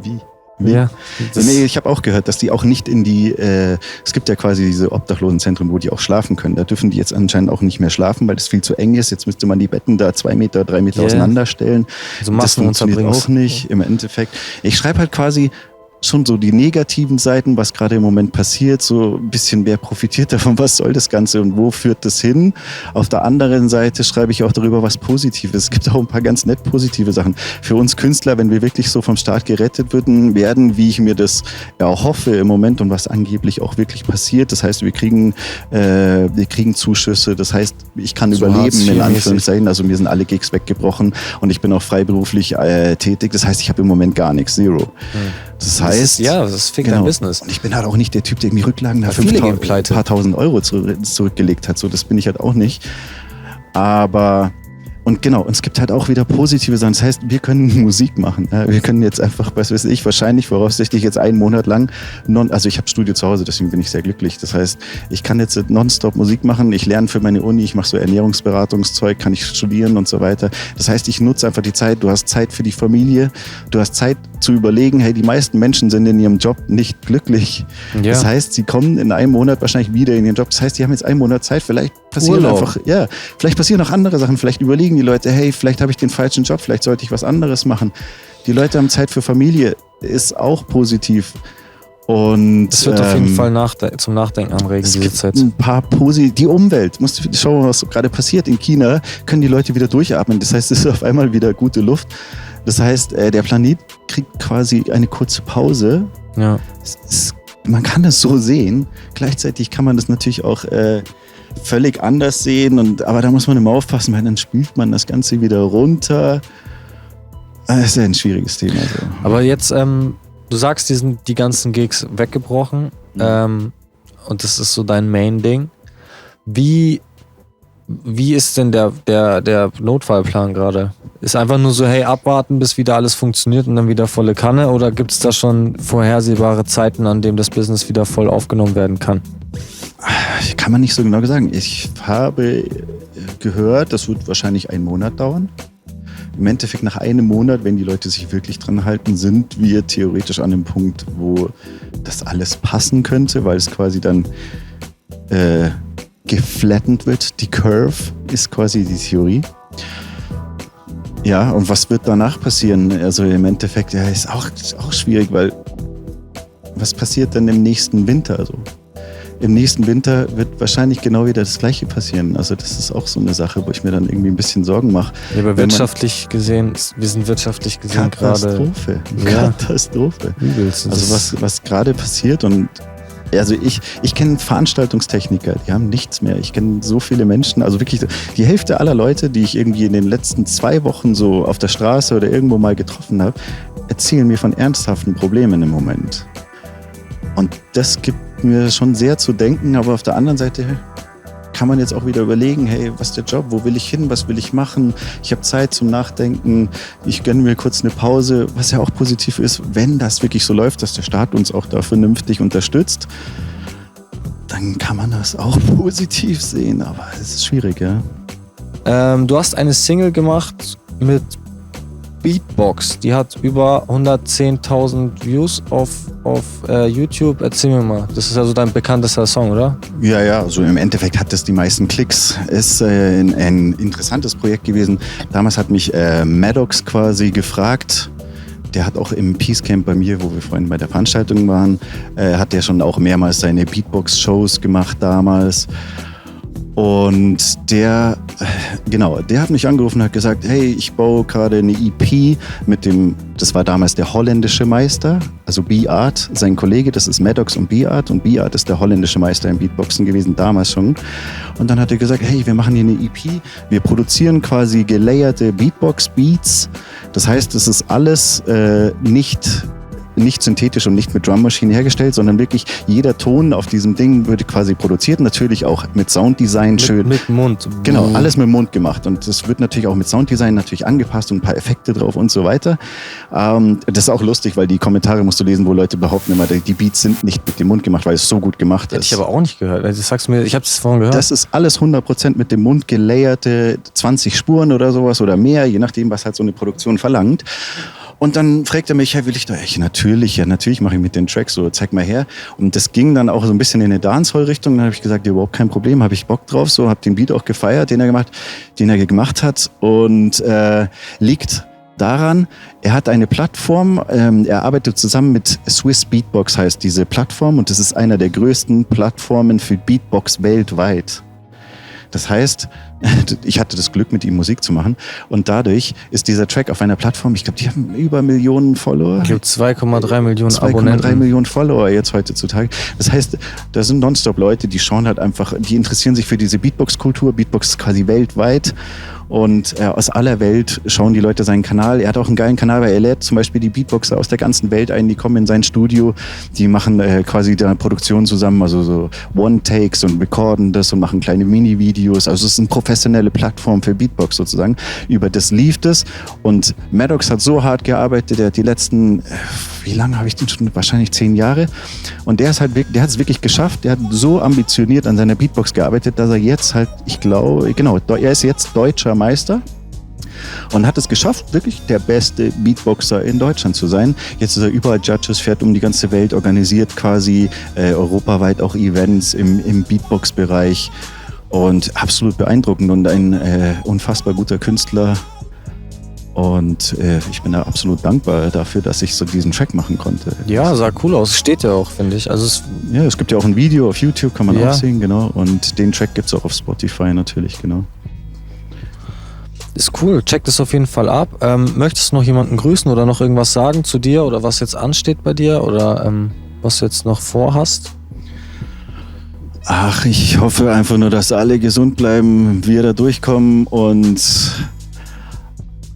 Wie?
Ja.
Nee, ich habe auch gehört, dass die auch nicht in die, es gibt ja quasi diese Obdachlosenzentren, wo die auch schlafen können. Da dürfen die jetzt anscheinend auch nicht mehr schlafen, weil das viel zu eng ist. Jetzt müsste man die Betten da 2 Meter, 3 Meter auseinanderstellen.
So
das funktioniert auch nicht im Endeffekt. Ich schreibe halt quasi schon so die negativen Seiten, was gerade im Moment passiert, so ein bisschen, wer profitiert davon, was soll das Ganze und wo führt das hin? Auf der anderen Seite schreibe ich auch darüber, was Positives. Es gibt auch ein paar ganz nett positive Sachen. Für uns Künstler, wenn wir wirklich so vom Staat gerettet werden, wie ich mir das erhoffe im Moment und was angeblich auch wirklich passiert. Das heißt, wir kriegen Zuschüsse, das heißt, ich kann so überleben, in Anführungszeichen. Also mir sind alle Gigs weggebrochen und ich bin auch freiberuflich tätig. Das heißt, ich habe im Moment gar nichts, zero. Das heißt,
das ist fick dein Business.
Und ich bin halt auch nicht der Typ, der irgendwie Rücklagen nach ein paar tausend Euro zurückgelegt hat. So, das bin ich halt auch nicht. Aber und genau, und es gibt halt auch wieder positive Sachen. Das heißt, wir können Musik machen. Ja, wir können jetzt einfach, was weiß ich, wahrscheinlich voraussichtlich jetzt 1 Monat lang, also ich habe Studio zu Hause, deswegen bin ich sehr glücklich. Das heißt, ich kann jetzt nonstop Musik machen. Ich lerne für meine Uni, ich mache so Ernährungsberatungszeug, kann ich studieren und so weiter. Das heißt, ich nutze einfach die Zeit. Du hast Zeit für die Familie, du hast Zeit zu überlegen, hey, die meisten Menschen sind in ihrem Job nicht glücklich. Ja. Das heißt, sie kommen in 1 Monat wahrscheinlich wieder in ihren Job. Das heißt, die haben jetzt 1 Monat Zeit, vielleicht passieren vielleicht passieren auch andere Sachen. Vielleicht überlegen die Leute, hey, vielleicht habe ich den falschen Job, vielleicht sollte ich was anderes machen. Die Leute haben Zeit für Familie, ist auch positiv. Und
das wird auf jeden Fall zum Nachdenken anregen, diese Zeit.
Ein paar die Umwelt, musst du schauen, was gerade passiert. In China können die Leute wieder durchatmen. Das heißt, es ist auf einmal wieder gute Luft. Das heißt, der Planet kriegt quasi eine kurze Pause.
Ja.
Man kann das so sehen. Gleichzeitig kann man das natürlich auch völlig anders sehen. Aber da muss man immer aufpassen, weil dann spült man das Ganze wieder runter. Das ist ja ein schwieriges Thema. So.
Aber jetzt, du sagst, die ganzen Gigs weggebrochen. Und das ist so dein Main-Ding. Wie ist denn der Notfallplan gerade? Ist einfach nur so, hey, abwarten, bis wieder alles funktioniert und dann wieder volle Kanne? Oder gibt es da schon vorhersehbare Zeiten, an denen das Business wieder voll aufgenommen werden kann?
Kann man nicht so genau sagen. Ich habe gehört, das wird wahrscheinlich 1 Monat dauern. Im Endeffekt nach 1 Monat, wenn die Leute sich wirklich dran halten, sind wir theoretisch an dem Punkt, wo das alles passen könnte, weil es quasi dann geflattened wird. Die Curve ist quasi die Theorie. Ja, und was wird danach passieren? Also im Endeffekt, ist auch schwierig, weil was passiert denn im nächsten Winter? Also im nächsten Winter wird wahrscheinlich genau wieder das Gleiche passieren. Also das ist auch so eine Sache, wo ich mir dann irgendwie ein bisschen Sorgen mache.
Ja, aber wir sind wirtschaftlich gesehen gerade...
Katastrophe. Also was gerade passiert und also ich kenne Veranstaltungstechniker, die haben nichts mehr. Ich kenne so viele Menschen, also wirklich die Hälfte aller Leute, die ich irgendwie in den letzten 2 Wochen so auf der Straße oder irgendwo mal getroffen habe, erzählen mir von ernsthaften Problemen im Moment. Und das gibt mir schon sehr zu denken, aber auf der anderen Seite kann man jetzt auch wieder überlegen, hey, was ist der Job, wo will ich hin, was will ich machen? Ich habe Zeit zum Nachdenken, ich gönne mir kurz eine Pause, was ja auch positiv ist, wenn das wirklich so läuft, dass der Staat uns auch da vernünftig unterstützt, dann kann man das auch positiv sehen, aber es ist schwierig, ja.
Du hast eine Single gemacht mit Beatbox, die hat über 110.000 Views auf YouTube. Erzähl mir mal, das ist also dein bekanntester Song, oder?
Ja, also im Endeffekt hat das die meisten Klicks. Ist ein interessantes Projekt gewesen. Damals hat mich Maddox quasi gefragt. Der hat auch im Peace Camp bei mir, wo wir vorhin bei der Veranstaltung waren, hat der schon auch mehrmals seine Beatbox-Shows gemacht damals. Und der hat mich angerufen und hat gesagt, hey, ich baue gerade eine EP mit das war damals der holländische Meister, also B-Art, sein Kollege, das ist Maddox und B-Art ist der holländische Meister im Beatboxen gewesen, damals schon. Und dann hat er gesagt, hey, wir machen hier eine EP, wir produzieren quasi gelayerte Beatbox-Beats, das heißt, es ist alles nicht synthetisch und nicht mit Drummaschinen hergestellt, sondern wirklich jeder Ton auf diesem Ding wird quasi produziert, natürlich auch mit Sounddesign schön.
Mit Mund.
Genau, alles mit dem Mund gemacht und das wird natürlich auch mit Sounddesign natürlich angepasst und ein paar Effekte drauf und so weiter. Das ist auch lustig, weil die Kommentare musst du lesen, wo Leute behaupten immer, die Beats sind nicht mit dem Mund gemacht, weil es so gut gemacht ist.
Hätte ich aber auch nicht gehört. Also sagst du mir, ich habe es vorhin gehört.
Das ist alles 100% mit dem Mund gelayerte 20 Spuren oder sowas oder mehr, je nachdem, was halt so eine Produktion verlangt. Und dann fragt er mich, hey, will ich da? Natürlich mache ich mit den Tracks so, zeig mal her. Und das ging dann auch so ein bisschen in eine Dancehall-Richtung. Dann habe ich gesagt, ja, überhaupt kein Problem, habe ich Bock drauf. So, habe den Beat auch gefeiert, den er gemacht hat. Und liegt daran, er hat eine Plattform, er arbeitet zusammen mit Swiss Beatbox, heißt diese Plattform. Und das ist einer der größten Plattformen für Beatbox weltweit. Das heißt, ich hatte das Glück, mit ihm Musik zu machen und dadurch ist dieser Track auf einer Plattform, ich glaube, die haben über Millionen Follower.
Ich glaube 2,3 Millionen Abonnenten.
2,3 Millionen Follower jetzt heutzutage. Das heißt, da sind nonstop Leute, die schauen halt einfach, die interessieren sich für diese Beatbox-Kultur. Beatbox ist quasi weltweit. Und aus aller Welt schauen die Leute seinen Kanal. Er hat auch einen geilen Kanal, weil er lädt zum Beispiel die Beatboxer aus der ganzen Welt ein, die kommen in sein Studio, die machen quasi da Produktion zusammen, also so One-Takes und recorden das und machen kleine Mini-Videos. Also es ist eine professionelle Plattform für Beatbox sozusagen. Über das lief das und Maddox hat so hart gearbeitet, der hat die letzten, wie lange habe ich den schon? Wahrscheinlich 10 Jahre. Und der hat es wirklich geschafft, der hat so ambitioniert an seiner Beatbox gearbeitet, dass er jetzt halt, ich glaube, er ist jetzt deutscher Meister und hat es geschafft, wirklich der beste Beatboxer in Deutschland zu sein. Jetzt ist er überall Judges, fährt um die ganze Welt, organisiert quasi europaweit auch Events im Beatbox-Bereich und absolut beeindruckend und ein unfassbar guter Künstler. Und ich bin da absolut dankbar dafür, dass ich so diesen Track machen konnte.
Ja, sah cool aus. Steht ja auch, finde ich. Also
es gibt ja auch ein Video auf YouTube, kann man auch sehen, genau. Und den Track gibt es auch auf Spotify natürlich, genau.
Ist cool, check das auf jeden Fall ab. Möchtest du noch jemanden grüßen oder noch irgendwas sagen zu dir oder was jetzt ansteht bei dir oder was du jetzt noch vorhast?
Ach, ich hoffe einfach nur, dass alle gesund bleiben, wir da durchkommen und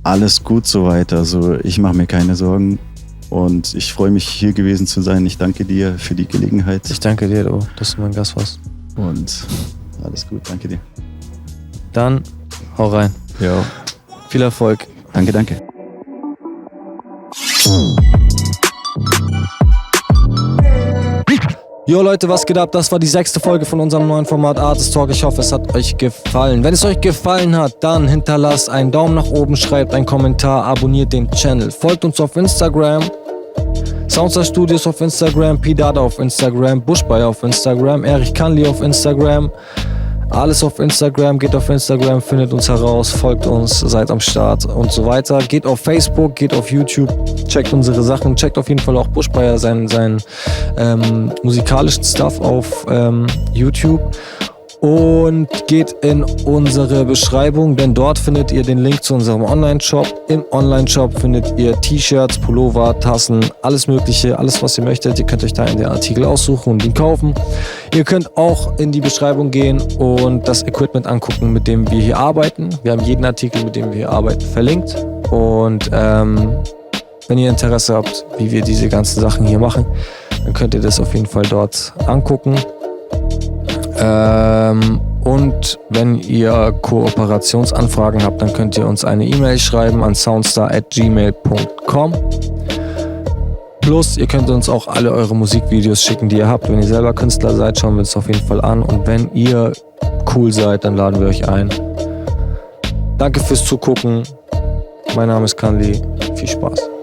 alles gut soweit. Also ich mache mir keine Sorgen und ich freue mich, hier gewesen zu sein. Ich danke dir für die Gelegenheit.
Ich danke dir, dass du mein Gast warst.
Und alles gut, danke dir.
Dann hau rein.
Ja.
Viel Erfolg.
Danke.
Jo Leute, was geht ab? Das war die 6. Folge von unserem neuen Format Artist Talk. Ich hoffe, es hat euch gefallen. Wenn es euch gefallen hat, dann hinterlasst einen Daumen nach oben, schreibt einen Kommentar, abonniert den Channel. Folgt uns auf Instagram, Soundstar Studios auf Instagram, P Dada auf Instagram, Bushby auf Instagram, Erich Kanli auf Instagram. Alles auf Instagram, geht auf Instagram, findet uns heraus, folgt uns, seid am Start und so weiter. Geht auf Facebook, geht auf YouTube, checkt unsere Sachen, checkt auf jeden Fall auch Bushby seinen musikalischen Stuff auf YouTube. Und geht in unsere Beschreibung, denn dort findet ihr den Link zu unserem Online-Shop. Im Online-Shop findet ihr T-Shirts, Pullover, Tassen, alles mögliche, alles was ihr möchtet. Ihr könnt euch da in den Artikel aussuchen und ihn kaufen. Ihr könnt auch in die Beschreibung gehen und das Equipment angucken, mit dem wir hier arbeiten. Wir haben jeden Artikel, mit dem wir hier arbeiten, verlinkt. Und wenn ihr Interesse habt, wie wir diese ganzen Sachen hier machen, dann könnt ihr das auf jeden Fall dort angucken. Und wenn ihr Kooperationsanfragen habt, dann könnt ihr uns eine E-Mail schreiben an soundstar@gmail.com. Plus, ihr könnt uns auch alle eure Musikvideos schicken, die ihr habt. Wenn ihr selber Künstler seid, schauen wir uns auf jeden Fall an. Und wenn ihr cool seid, dann laden wir euch ein. Danke fürs Zugucken. Mein Name ist Kanli. Viel Spaß.